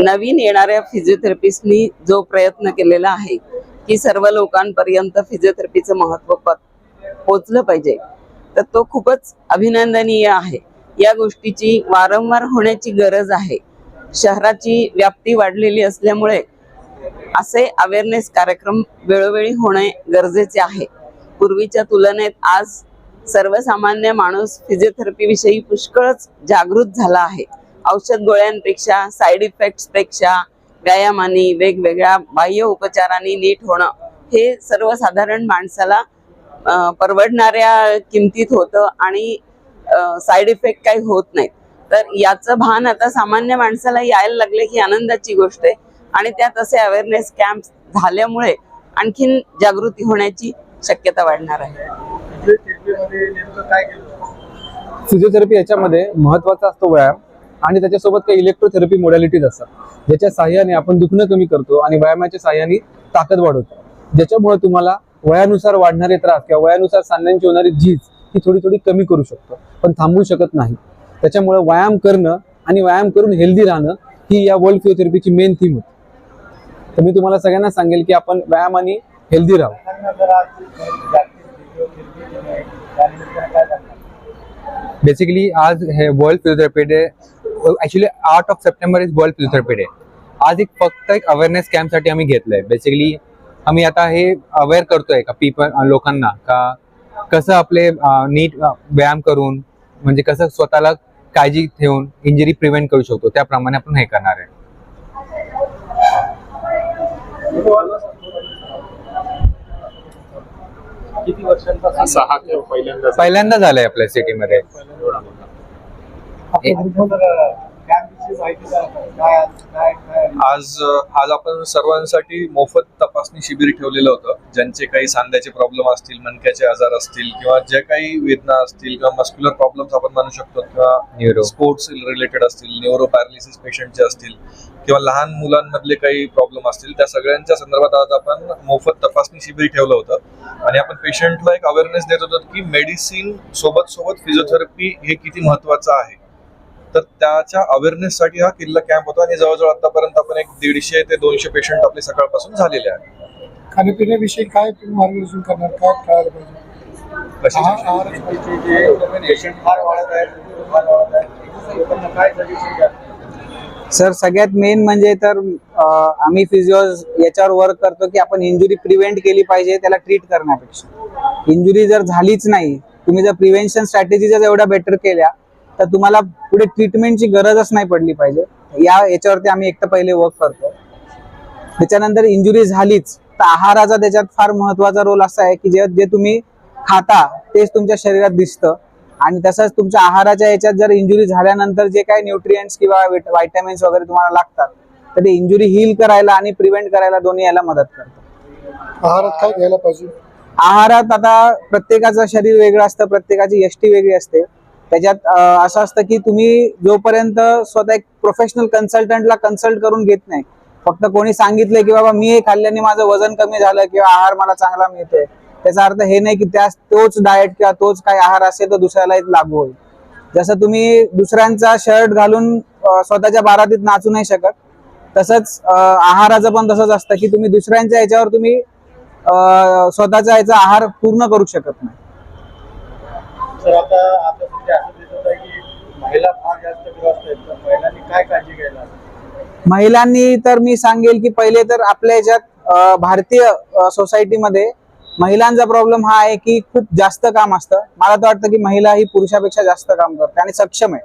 नवीन येणाऱ्या फिजिओथेरपिस्टनी जो प्रयत्न केलेला आहे की सर्व लोकांपर्यंत फिजिओथेरपीचं महत्त्व पोचलं पाहिजे, तर तो खूपच अभिनंदनीय आहे. या गोष्टीची वारंवार होण्याची गरज आहे. शहराची व्याप्ती वाढलेली असल्यामुळे असे अवेअरनेस कार्यक्रम वेळोवेळी होणे गरजेचे आहे. पूर्वीच्या तुलनेत आज सर्वसामान्य माणूस फिजिओथेरपी विषयी पुष्कळच जागृत झाला आहे. औषध गोळ्यांपेक्षा, साईड इफेक्ट्स पेक्षा व्यायामाने, वेगवेगळ्या बाह्य उपचारांनी नीट होणं हे सर्वसाधारण माणसाला परवडणाऱ्या किमतीत होतं आणि साईड इफेक्ट काही होत नाहीत. तर याचं भान आता सामान्य माणसाला यायला लागले ही आनंदाची गोष्ट आहे. आणि त्यात असे अवेअरनेस कॅम्प झाल्यामुळे आणखीन जागृती होण्याची शक्यता वाढणार आहे. फिजिओथेरपी याच्यामध्ये महत्वाचा असतो व्यायाम आणि त्याच्यासोबत काही इलेक्ट्रोथेरपी मोडॅलिटीज असतात, ज्याच्या साह्याने आपण दुखणं कमी करतो आणि व्यायामाच्या साह्याने ताकद वाढवतो, ज्याच्यामुळे तुम्हाला वयानुसार वाढणारे त्रास किंवा वयानुसार सांध्यांची होणारी झीज ही थोडी थोडी कमी करू शकतो, पण थांबवू शकत नाही. त्याच्यामुळे व्यायाम करणं आणि व्यायाम करून हेल्दी राहणं ही या वर्ल्ड फिजिओथेरपीची मेन थीम होती. तर मी तुम्हाला सगळ्यांना सांगेल की आपण व्यायाम आणि हेल्दी राहू. बेसिकली आज हे world physiotherapy day, actually 8 September is world physiotherapy day. आज फक्त एक अवेअरनेस कॅम्पसाठी आम्ही घेतलंय. बेसिकली आम्ही आता हे अवेअर करतोय का लोकांना का कसं आपले नीट व्यायाम करून म्हणजे कसं स्वतःला काळजी ठेवून इंजरी प्रिव्हेंट करू शकतो, त्याप्रमाणे आपण हे करणार आहे. किती वर्षांपासून? पहिल्यांदा झालंय आपल्या सिटीमध्ये. आज आपण सर्वांसाठी मोफत तपासणी शिबिर ठेवलेलं होतं. ज्यांचे काही सांध्याचे प्रॉब्लेम असतील, मणक्याचे आजार असतील किंवा जे काही वेदना असतील किंवा मस्क्युलर प्रॉब्लेम्स आपण म्हणू शकतो किंवा स्पोर्ट्स रिलेटेड असतील, न्यूरो पॅरालिसिस पेशंटचे असतील किंवा लहान मुलांमधले काही प्रॉब्लेम असतील, त्या सगळ्यांच्या संदर्भात आज आपण मोफत तपासणी शिबिर ठेवलं होतं आणि आपण पेशंटला एक अवेअरनेस देत होतो की मेडिसिन सोबत फिजिओथेरपी हे किती महत्वाचं आहे. तर त्याच्या अवेअरनेससाठी हा किल्ला कॅम्प होता आणि जवळजवळ आतापर्यंत आपण एक 150 ते 200 पेशंट आपले सकाळपासून झालेले आहेत. खाण्यापिण्याविषयी काय तुम्ही मार्गदर्शन करणार, काय करायला पाहिजे? सर सगळ्यात मेन म्हणजे तर आम्ही फिजिओज याच्यावर वर्क करतो की आपण इंजुरी प्रिव्हेंट केली पाहिजे त्याला ट्रीट करण्यापेक्षा. इंजुरी जर झालीच नाही, तुम्ही जर प्रिव्हेन्शन स्ट्रॅटेजी जर एवढ्या बेटर केल्या तर तुम्हाला पुढे ट्रीटमेंटची गरजच नाही पडली पाहिजे. याच्यावरती आम्ही एक तर पहिले वर्क करतो. त्याच्यानंतर इंजुरी झालीच तर आहाराचा त्याच्यात फार महत्वाचा रोल असा आहे की जे तुम्ही खाता तेच तुमच्या शरीरात दिसतं आणि तसंच तुमच्या आहाराच्या याच्यात जर इंजुरी झाल्यानंतर जे काही न्यूट्रिएंट्स किंवा व्हायटॅमिन्स वगैरे तुम्हाला लागतात तर ते इंजुरी हील करायला आणि प्रिव्हेंट करायला दोन्ही याला मदत करतात. आहारात काय घ्यायला पाहिजे? आहारात आता प्रत्येकाचं शरीर वेगळं असतं, प्रत्येकाची यष्टी वेगळी असते. त्याच्यात असं असतं की तुम्ही जोपर्यंत स्वतः एक प्रोफेशनल कन्सल्टंटला कन्सल्ट करून घेत नाही, फक्त कोणी सांगितलंय की बाबा मी हे खाल्ल्याने माझं वजन कमी झालं किंवा आहार मला चांगला मिळतोय, त्याचा अर्थ हे नाही की तोच डाएट किंवा तोच काय आहार असेल तर दुसऱ्यालाही लागू होईल. जसं तुम्ही दुसऱ्यांचा शर्ट घालून स्वतःच्या बारातीत नाचू नाही शकत, तसंच आहाराचं पण तसंच असतं की तुम्ही दुसऱ्यांच्या याच्यावर तुम्ही स्वतःचा याचा आहार पूर्ण करू शकत नाही. महिलांनी तर मी सांगेल की पहिले तर आपल्या याच्यात भारतीय सोसायटीमध्ये महिलांचा प्रॉब्लेम हा आहे की खूप जास्त काम असतं. मला तर वाटतं की महिला ही पुरुषापेक्षा जास्त काम करते आणि सक्षम आहे.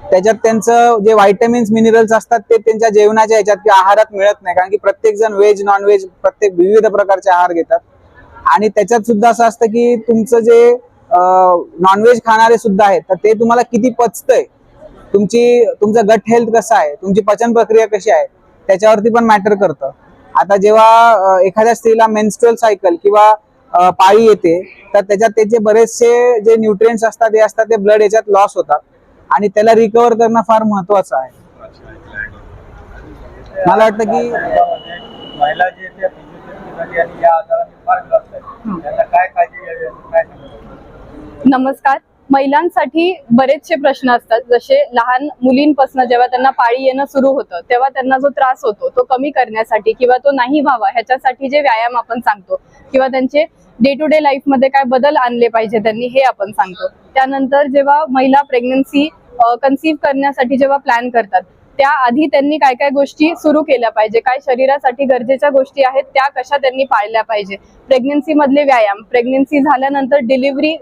त्याच्यात त्यांचं जे व्हायटॅमिन्स मिनरल्स असतात ते त्यांच्या जेवणाच्या याच्यात किंवा आहारात मिळत नाही, कारण की प्रत्येक जण व्हेज नॉन व्हेज प्रत्येक विविध प्रकारचे आहार घेतात. आणि त्याच्यात सुद्धा असं असतं की तुमचं जे नॉनव्हेज खाणारे सुद्धा आहेत तर ते तुम्हाला किती पचतंय, तुमचं गट हेल्थ कसं आहे, तुमची पचन प्रक्रिया कशी आहे त्याच्यावरती पण मॅटर करतं. आता जेव्हा एखाद्या स्त्रीला मेन्स्ट्रुअल सायकल किंवा पाळी येते तर त्याच्यात त्याचे बरेचसे जे न्यूट्रिएंट्स असतात ते असतात ते ब्लड याच्यात लॉस होतात आणि त्याला रिकव्हर करणं फार महत्वाचं आहे. मला वाटतं की महिला जे फिजिओथेरपीसाठी आणि या आजाराने फार ग्रस्त आहेत, त्यांना काय काळजी घ्यावी काय सांगाल? नमस्कार, महिलांसाठी बरेचसे प्रश्न असतात, जसे लहान मुलींपासून जेव्हा त्यांना पाळी येणं सुरू होतं तेव्हा त्यांना जो त्रास होतो तो कमी करण्यासाठी किंवा तो नाही व्हावा ह्याच्यासाठी जे व्यायाम आपण सांगतो किंवा त्यांचे डे टू डे लाईफ मध्ये काय बदल आणले पाहिजे त्यांनी हे आपण सांगतो. त्यानंतर जेव्हा महिला प्रेग्नन्सी कन्सीव्ह करण्यासाठी जेव्हा प्लॅन करतात त्याआधी त्यांनी काय काय गोष्टी सुरू केल्या पाहिजे, काय शरीरासाठी गरजेच्या गोष्टी आहेत त्या कशा त्यांनी पाळल्या पाहिजे, प्रेग्नन्सी मधले व्यायाम, प्रेग्नन्सी झाल्यानंतर डिलिव्हरी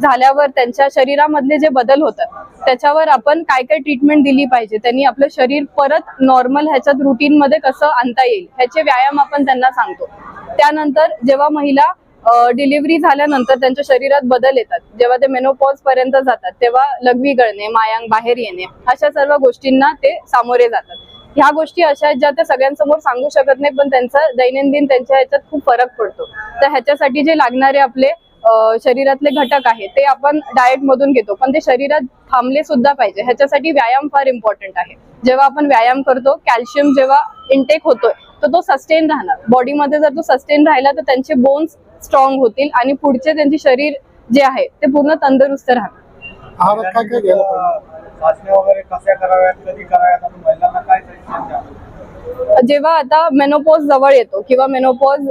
झाल्यावर त्यांच्या शरीरामधले जे बदल होतात त्याच्यावर आपण काय काय ट्रीटमेंट दिली पाहिजे, त्यांनी आपलं शरीर परत नॉर्मल ह्याच्यात रुटीन मध्ये कसं आणता येईल ह्याचे व्यायाम आपण त्यांना सांगतो. त्यानंतर जेव्हा महिला डिलिव्हरी झाल्यानंतर त्यांच्या शरीरात बदल येतात, जेव्हा ते मेनोपॉज पर्यंत जातात तेव्हा लघवी गळणे, मायांग बाहेर येणे अशा सर्व गोष्टींना ते सामोरे जातात. ह्या गोष्टी अशा आहेत ज्या ते सगळ्यांसमोर सांगू शकत नाही, पण त्यांचा दैनंदिन त्यांच्या ह्याच्यात खूप फरक पडतो. तर ह्याच्यासाठी जे लागणारे आपले शरीरातले घटक आहेत ते आपण डाएट मधून घेतो, पण ते शरीरात थांबले सुद्धा पाहिजे. ह्याच्यासाठी व्यायाम फार इम्पॉर्टंट आहे. जेव्हा आपण व्यायाम करतो कॅल्शियम जेव्हा इंटेक होतोय तर तो सस्टेन राहणार बॉडीमध्ये. जर तो सस्टेन राहिला तर त्यांचे बोन्स स्ट्रॉंग होतील आणि पुढचे त्यांचे शरीर जे आहे ते पूर्ण तंदुरुस्त राहणार. आहारात काय काय घ्यायला पाहिजे? चाचण्या वगैरे कशा कराव्यात, कधी कराव्यात आणि महिलांना काय सजेशन द्याल? जेव्हा आता मेनोपॉज जवळ येतो किंवा मेनोपॉज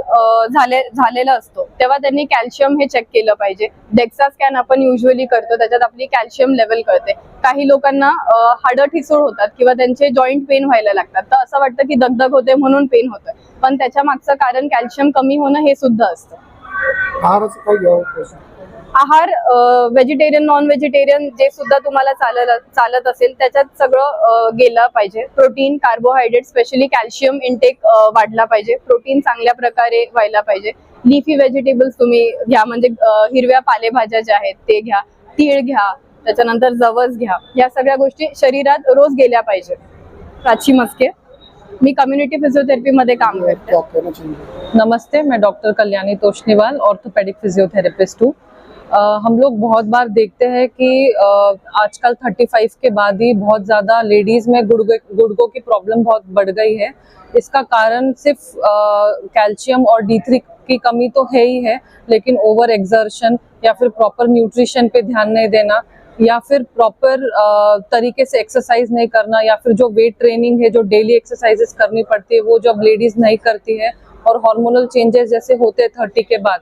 झालेला असतो तेव्हा त्यांनी कॅल्शियम हे चेक केलं पाहिजे. डेक्सा स्कॅन आपण युजली करतो, त्याच्यात आपली कॅल्शियम लेवल कळते. काही लोकांना हाडं ठिसूळ होतात किंवा त्यांचे जॉईंट पेन व्हायला लागतात, तर असं वाटतं की दगदग होते म्हणून पेन होतं, पण त्याच्या मागचं कारण कॅल्शियम कमी होणं हे सुद्धा असतं. आहाराचं काय घ्यावं पाहिजे? आहार व्हेजिटेरियन नॉन व्हेजिटेरियन जे सुद्धा तुम्हाला चालत असेल त्याच्यात सगळं गेलं पाहिजे. Protein, carbohydrate, specially calcium intake वाढला पाहिजे. प्रोटीन चांगल्या प्रकारे व्हायला पाहिजे. लिफी व्हेजिटेबल्स तुम्ही घ्या, म्हणजे हिरव्या पालेभाज्या ज्या आहेत ते घ्या, तीळ घ्या, त्याच्यानंतर जवस घ्या. या सगळ्या गोष्टी शरीरात रोज गेल्या पाहिजे. प्राची मस्के, मी कम्युनिटी फिजियोथेरेपी मध्ये काम करते. क्या कहना चाहिए? नमस्ते, मैं doctor Kalyani Toshniwal, orthopaedic physiotherapist हूँ। हम लोग बहुत बार देखते हैं कि आजकल 35 के बाद ही बहुत ज़्यादा लेडीज़ में गुर्गों की प्रॉब्लम बहुत बढ़ गई है। इसका कारण सिर्फ कैल्शियम और D3 की कमी तो है ही है, लेकिन ओवर एक्सर्शन या फिर प्रॉपर न्यूट्रिशन पे ध्यान नहीं देना या फिर प्रॉपर तरीके से एक्सरसाइज नहीं करना या फिर जो वेट ट्रेनिंग है, जो डेली एक्सरसाइजेस करनी पड़ती है, वो जब लेडीज़ नहीं करती है और हार्मोनल चेंजेस जैसे होते हैं 30 के बाद,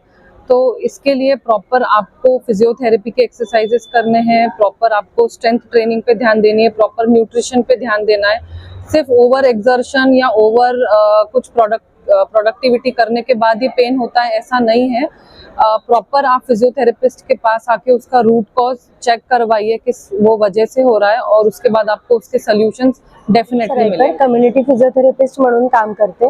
तो इसके लिए प्रॉपर आपको फिजियोथेरेपी के एक्सरसाइजेस करने हैं, प्रॉपर आपको स्ट्रेंथ ट्रेनिंग पे ध्यान देनी है, प्रॉपर न्यूट्रिशन पे ध्यान देना है। सिर्फ ओवर एक्सर्शन या ओवर कुछ प्रोडक्टिविटी करने के बाद ही पेन होता है ऐसा नहीं है। प्रॉपर आप फिजियोथेरेपिस्ट के पास आके उसका रूट कॉज चेक करवाइए किस वो वजह से हो रहा है और उसके बाद आपको उसके सोल्यूशंस डेफिनेटली मिलेंगे। कम्युनिटी फिजियोथेरपिस्ट म्हणून काम करते.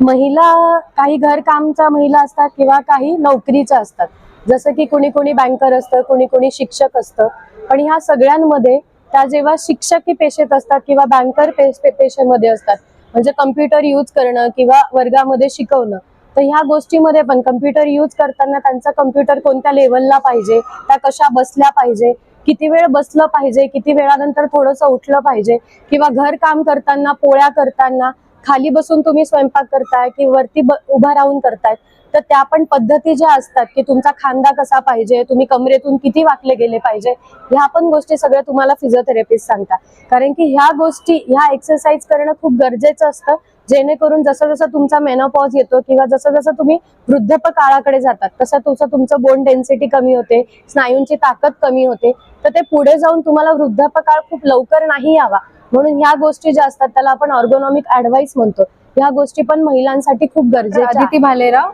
महिला काही घरकामच्या महिला असतात किंवा काही नोकरीच्या असतात, जसं की कुणी कुणी बँकर असतं, कुणी कुणी शिक्षक असतं. पण ह्या सगळ्यांमध्ये त्या जेव्हा शिक्षकी पेशेत असतात किंवा बँकर पेशेमध्ये असतात, म्हणजे कम्प्युटर यूज करणं किंवा वर्गामध्ये शिकवणं, तर ह्या गोष्टीमध्ये पण कम्प्युटर यूज करताना त्यांचा कम्प्युटर कोणत्या लेवलला पाहिजे, त्या कशा बसल्या पाहिजे, किती वेळ बसलं पाहिजे, किती वेळानंतर थोडंसं उठलं पाहिजे, किंवा घर काम करताना, पोळ्या करताना खाली बसून तुम्ही स्वयंपाक करताय की वरती उभा राहून करताय, तर त्या पण पद्धती ज्या असतात की तुमचा खांदा कसा पाहिजे, तुम्ही कमरेतून किती वाकले गेले पाहिजे, ह्या पण गोष्टी सगळ्या तुम्हाला फिजिओथेरपिस्ट सांगतात. कारण की ह्या गोष्टी, ह्या एक्सरसाइज करणं खूप गरजेचं असतं, जेणेकरून जसं जसं तुमचा मेनोपॉज येतो किंवा जसं जसं तुम्ही वृद्धप काळाकडे जातात तसं तुमचं बोन डेन्सिटी कमी होते, स्नायूंची ताकद कमी होते, तर ते पुढे जाऊन तुम्हाला वृद्धप काळ खूप लवकर नाही यावा म्हणून ह्या गोष्टी ज्या असतात त्याला आपण ऑर्गोनॉमिक ऍडवाइस म्हणतो. ह्या गोष्टी पण महिलांसाठी खूप गरजेच्या. आदिती भालेराव,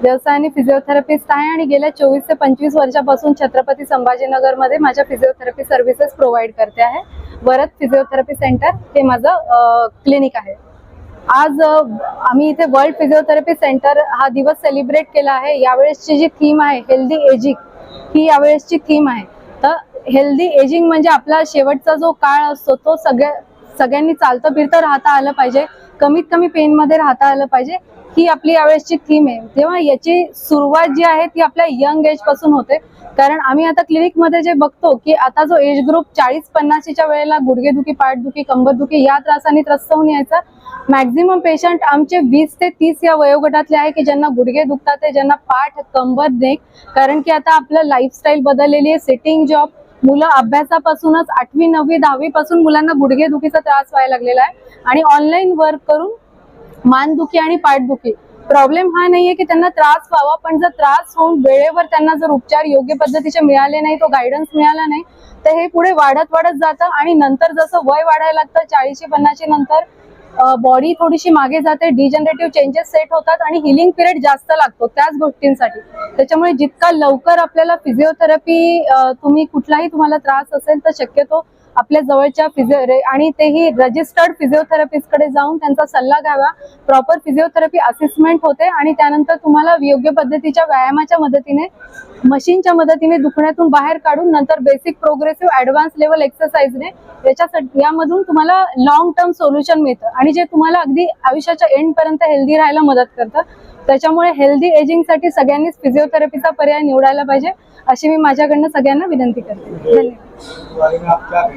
व्यवसायाने फिजिओथेरपिस्ट आहे आणि गेल्या 24 ते 25 वर्षापासून छत्रपती संभाजीनगर मध्ये माझ्या फिजिओथेरपी सर्व्हिसेस प्रोव्हाइड करते आहे. वरद फिजिओथेरपी सेंटर हे माझं क्लिनिक आहे. आज आम्ही इथे वर्ल्ड फिजिओथेरपी सेंटर हा दिवस सेलिब्रेट केला आहे. यावेळेसची जी थीम आहे हेल्दी एजिंग, ही यावेळेसची थीम आहे. तर हेल्दी एजिंग म्हणजे आपला शेवटचा जो काळ असतो तो सगळ्यांनी चालतं फिरतं राहता आलं पाहिजे, कमीत कमी पेन मध्ये राहता आलं पाहिजे, ही आपली यावेळेसची थीम आहे. तेव्हा याची सुरुवात जी आहे ती आपल्या यंग एज पासून होते. कारण आम्ही आता क्लिनिक मध्ये जे बघतो की आता जो एज ग्रुप 40-50च्या वेळेला गुडघेदुखी, पाठदुखी, कंबरदुखी या त्रासाने त्रस्त होऊन यायचा, मॅक्झिमम पेशंट आमचे 20 ते 30 या वयोगटातले आहे की ज्यांना गुडघे दुखतात आहे, ज्यांना पाठ, कंबर, नेक, कारण की आता आपलं लाईफस्टाईल बदललेली आहे. सिटिंग जॉब, मुलं अभ्यासापासूनच 8वी 9वी 10वी पासून मुलांना गुडघेदुखीचा त्रास व्हायला लागलेला आहे आणि ऑनलाईन वर्क करून मानदुखी आणि पाठदुखी. प्रॉब्लेम हा नाहीये की त्यांना त्रास व्हावा, पण जर त्रास होऊन वेळेवर त्यांना जर उपचार योग्य पद्धतीचे मिळाले नाही, तो गायडन्स मिळाला नाही, तर हे पुढे वाढत जातं आणि नंतर जसं वय वाढायला लागतं 40-50 नंतर बॉडी थोडीशी मागे जाते, डिजनरेटिव्ह चेंजेस सेट होतात आणि हिलिंग पिरियड जास्त लागतो त्याच गोष्टींसाठी. त्याच्यामुळे जितका लवकर आपल्याला फिजिओथेरपी, तुम्ही कुठलाही तुम्हाला त्रास असेल तर शक्यतो आपल्या जवळच्या आणि तेही रजिस्टर्ड फिजिओथेरपिस्ट कडे जाऊन त्यांचा सल्ला घ्यावा. प्रॉपर फिजिओथेरपी असेसमेंट होते आणि त्यानंतर तुम्हाला योग्य पद्धतीच्या व्यायामाच्या मदतीने, मशीनच्या मदतीने दुखण्यातून बाहेर काढून नंतर बेसिक, प्रोग्रेसिव्ह, ऍडव्हान्स लेवल एक्सरसाइजने याच्यासाठी यामधून तुम्हाला लॉंग टर्म सोल्युशन मिळतं आणि जे तुम्हाला अगदी आयुष्याच्या एंड पर्यंत हेल्दी राहायला मदत करतं. त्याच्यामुळे हेल्दी एजिंग साठी सगळ्यांनीच फिजिओथेरपीचा पर्याय निवडायला पाहिजे, अशी मी माझ्याकडनं सगळ्यांना विनंती करते. धन्यवाद.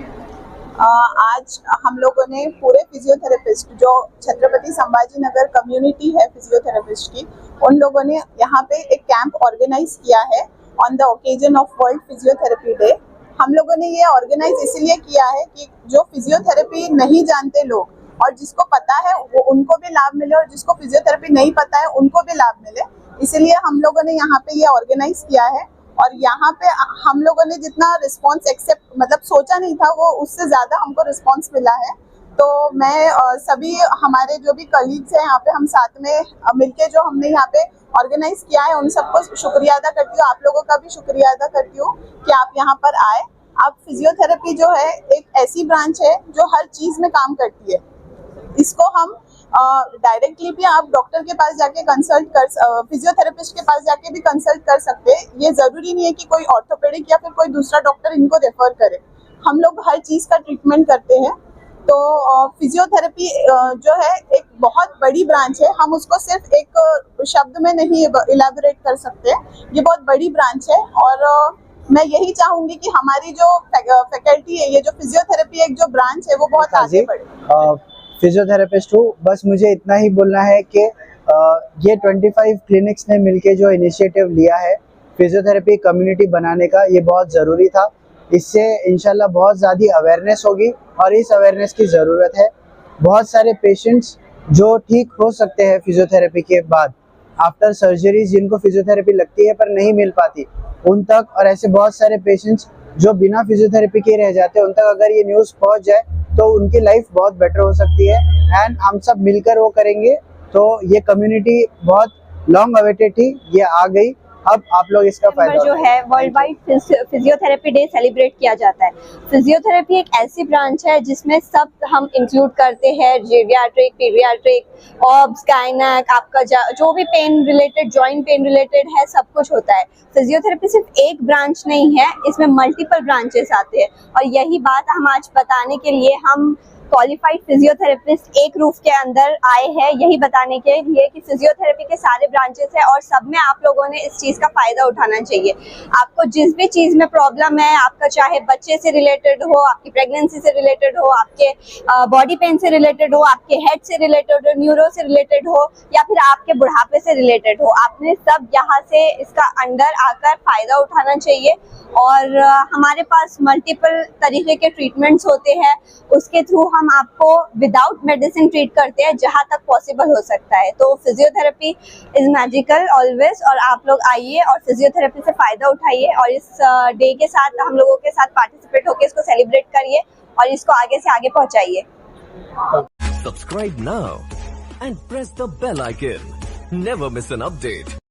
आज हम लोगों ने पूरे फिजियोथेरेपिस्ट जो छत्रपति संभाजी नगर कम्युनिटी है फिजियोथेरेपिस्ट की, उन लोगों ने यहाँ पे एक कैंप ऑर्गेनाइज किया है on the occasion of world physiotherapy day. हम लोगों ने ये ऑर्गेनाइज इसलिए किया है कि जो फिजियोथेरेपी नहीं जानते लोग और जिसको पता है वो उनको भी लाभ मिले और जिसको फिजियोथेरेपी नहीं पता है उनको भी लाभ मिले. इसलिए हम लोगों ने यहाँ पे ये ऑर्गेनाइज किया है और यहाँ पे हम लोगों ने जितना रिस्पांस एक्सेप्ट मतलब सोचा नहीं था वो उससे ज़्यादा हमको रिस्पांस मिला है. तो मैं सभी हमारे जो भी कलीग्स हैं यहाँ पे, हम साथ में मिलके जो हमने यहाँ पे ऑर्गेनाइज किया है, उन सबको शुक्रिया अदा करती हूँ. आप लोगों का भी शुक्रिया अदा करती हूँ कि आप यहाँ पर आए. अब फिजियोथेरेपी जो है एक ऐसी ब्रांच है जो हर चीज़ में काम करती है. इसको हम डायरेक्टली भी आप डॉक्टर के पास जाके कंसल्ट कर, फिजियोथेरेपिस्ट के पास जाके भी कंसल्ट कर सकते हैं. ये जरूरी नहीं है कि कोई ऑर्थोपेडिक या फिर कोई दूसरा डॉक्टर इनको रेफर करे. हम लोग हर चीज़ का ट्रीटमेंट करते हैं. तो फिजियोथेरेपी जो है एक बहुत बड़ी ब्रांच है, हम उसको सिर्फ एक शब्द में नहीं इलेबोरेट कर सकते. ये बहुत बड़ी ब्रांच है और मैं यही चाहूंगी कि हमारी जो फैकल्टी है, ये जो फिजियोथेरेपी एक जो ब्रांच है वो बहुत आगे बढ़े. फिजियोथेरेपिस्ट हूँ, बस मुझे इतना ही बोलना है कि ये 25 क्लिनिक्स ने मिलके जो इनिशिएटिव लिया है फिजियोथेरेपी कम्युनिटी बनाने का, ये बहुत ज़रूरी था. इससे इंशाल्लाह बहुत ज़्यादा अवेयरनेस होगी और इस अवेयरनेस की ज़रूरत है. बहुत सारे पेशेंट्स जो ठीक हो सकते हैं फिजियोथेरेपी के बाद आफ्टर सर्जरी, जिनको फिजियोथेरेपी लगती है पर नहीं मिल पाती, उन तक, और ऐसे बहुत सारे पेशेंट्स जो बिना फिजियोथेरेपी के रह जाते हैं, उन तक अगर ये न्यूज़ पहुंच जाए तो उनकी लाइफ बहुत बेटर हो सकती है. एंड हम सब मिलकर वो करेंगे तो ये कम्युनिटी बहुत लॉन्ग अवेटेड थी, ये आ गई. अब आप लोग इसका फायदा जो है world wide physiotherapy day celebrate किया जाता है. फिजियोथेरेपी एक ऐसी ब्रांच है जिसमें सब हम इंक्लूड करते हैं, जेरियाट्रिक, पीडियाट्रिक, ऑब्स, गायनेक, आपका जो भी pen related, joint pain related है, सब कुछ होता है. फिजियोथेरेपी सिर्फ एक ब्रांच नहीं है, इसमें मल्टीपल ब्रांचेस आते हैं और यही बात हम आज बताने के लिए हम क्वालिफाइड फिजियोथेरेपिस्ट एक रूफ के अंदर आए हैं, यही बताने के लिए कि फिजियोथेरेपी के सारे ब्रांचेस हैं और सब में आप लोगों ने इस चीज़ का फ़ायदा उठाना चाहिए. आपको जिस भी चीज़ में प्रॉब्लम है, आपका चाहे बच्चे से रिलेटेड हो, आपकी प्रेगनेंसी से रिलेटेड हो, आपके बॉडी पेन से रिलेटेड हो, आपके हेड से रिलेटेड हो, न्यूरो से रिलेटेड हो या फिर आपके बुढ़ापे से रिलेटेड हो, आपने सब यहाँ से इसका अंडर आकर फ़ायदा उठाना चाहिए. और हमारे पास मल्टीपल तरीके के ट्रीटमेंट्स होते हैं, उसके थ्रू हम आपको विदाउट मेडिसिन ट्रीट करते हैं जहाँ तक पॉसिबल हो सकता है. तो फिजियोथेरेपी इज मैजिकल ऑलवेज, और आप लोग आइए और फिजियोथेरेपी से फ़ायदा उठाइए और इस डे के साथ हम लोगों के साथ पार्टिसिपेट होकर इसको सेलिब्रेट करिए और इसको आगे से आगे पहुँचाइए. Subscribe now and press the bell icon. Never miss an update.